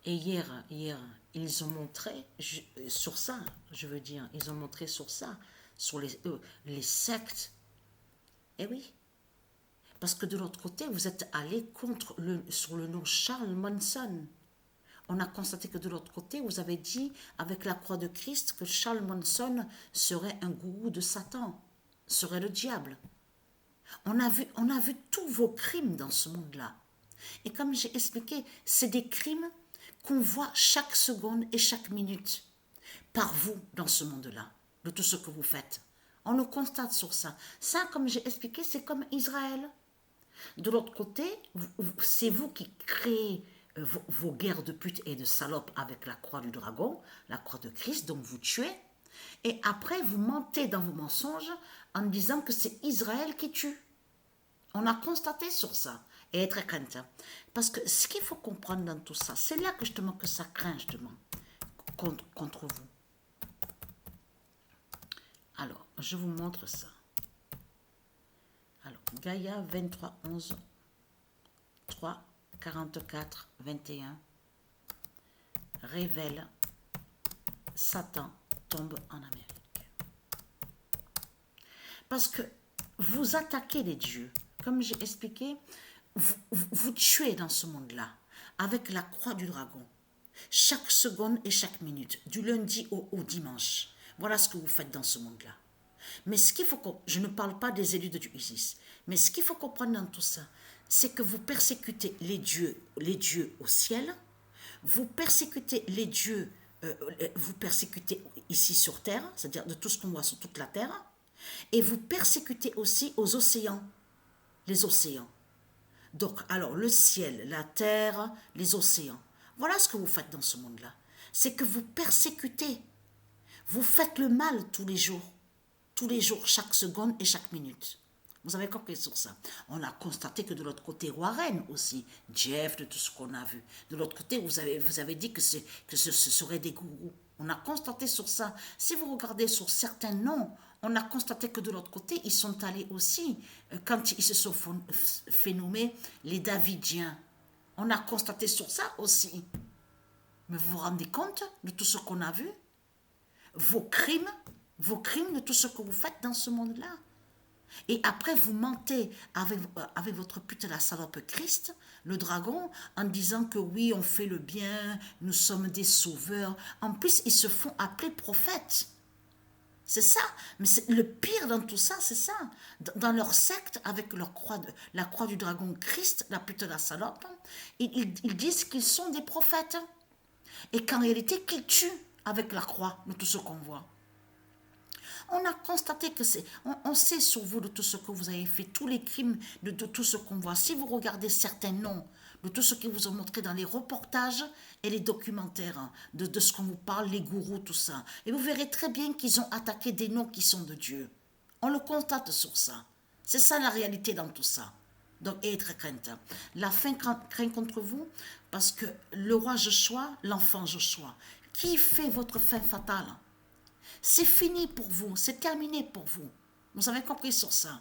Et hier, ils ont montré sur ça, je veux dire, ils ont montré sur ça, sur les sectes. Eh oui, parce que de l'autre côté, vous êtes allé sur le nom Charles Manson. On a constaté que de l'autre côté, vous avez dit avec la croix de Christ que Charles Manson serait un gourou de Satan, serait le diable. On a vu tous vos crimes dans ce monde-là. Et comme j'ai expliqué, c'est des crimes qu'on voit chaque seconde et chaque minute par vous dans ce monde-là, de tout ce que vous faites. On le constate sur ça. Ça, comme j'ai expliqué, c'est comme Israël. De l'autre côté, c'est vous qui créez vos guerres de pute et de salopes avec la croix du dragon, la croix de Christ, donc vous tuez. Et après, vous mentez dans vos mensonges en disant que c'est Israël qui tue. On a constaté sur ça. Et être crainte. Parce que ce qu'il faut comprendre dans tout ça, c'est là que justement que ça craint justement contre vous. Alors, je vous montre ça. Alors, Gaïa 23, 11, 3, 44, 21 révèle Satan tombe en Amérique. Parce que vous attaquez les dieux. Comme j'ai expliqué, vous tuez dans ce monde-là avec la croix du dragon. Chaque seconde et chaque minute, du lundi au dimanche. Voilà ce que vous faites dans ce monde-là. Mais ce qu'il faut je ne parle pas des élus de Isis, mais ce qu'il faut comprendre dans tout ça, c'est que vous persécutez les dieux au ciel, vous persécutez les dieux, vous persécutez ici sur terre, c'est-à-dire de tout ce qu'on voit sur toute la terre, et vous persécutez aussi aux océans, les océans. Donc, alors, le ciel, la terre, les océans. Voilà ce que vous faites dans ce monde-là. C'est que vous persécutez. Vous faites le mal tous les jours. Tous les jours, chaque seconde et chaque minute. Vous avez compris sur ça. On a constaté que de l'autre côté, Warren aussi, Jeff, de tout ce qu'on a vu. De l'autre côté, vous avez dit que ce seraient des gourous. On a constaté sur ça. Si vous regardez sur certains noms, on a constaté que de l'autre côté, ils sont allés aussi, quand ils se sont fait nommer les Davidiens. On a constaté sur ça aussi. Mais vous vous rendez compte de tout ce qu'on a vu? Vos crimes de tout ce que vous faites dans ce monde-là. Et après, vous mentez avec votre pute la salope Christ, le dragon, en disant que oui, on fait le bien, nous sommes des sauveurs. En plus, ils se font appeler prophètes. C'est ça. Mais le pire dans tout ça, c'est ça. Dans leur secte, avec la croix du dragon Christ, la pute la salope, ils disent qu'ils sont des prophètes. Et qu'en réalité, qu'ils tuent avec la croix de tout ce qu'on voit. On a constaté que on sait sur vous de tout ce que vous avez fait, tous les crimes, de tout ce qu'on voit. Si vous regardez certains noms, de tout ce qu'ils vous ont montré dans les reportages et les documentaires, hein, de ce qu'on vous parle, les gourous, tout ça, et vous verrez très bien qu'ils ont attaqué des noms qui sont de Dieu. On le constate sur ça. C'est ça la réalité dans tout ça. Donc, et être crainte. La fin craint contre vous parce que le roi Joshua, l'enfant Joshua, qui fait votre fin fatale? C'est fini pour vous, c'est terminé pour vous. Vous avez compris sur ça.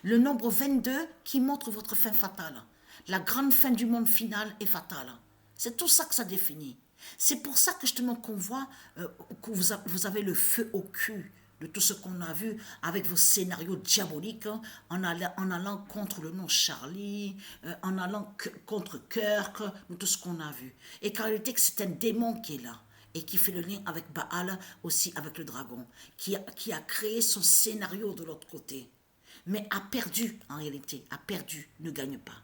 Le nombre 22 qui montre votre fin fatale. La grande fin du monde final est fatale. C'est tout ça que ça définit. C'est pour ça que justement qu'on voit que vous avez le feu au cul de tout ce qu'on a vu avec vos scénarios diaboliques, en allant contre le nom Charlie, en allant contre Kirk, de tout ce qu'on a vu. Et qu'en réalité, c'est un démon qui est là et qui fait le lien avec Baal, aussi avec le dragon, qui a créé son scénario de l'autre côté, mais a perdu en réalité, ne gagne pas.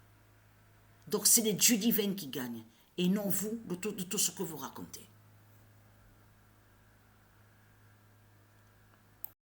Donc c'est les dieux divins qui gagnent, et non vous de tout ce que vous racontez.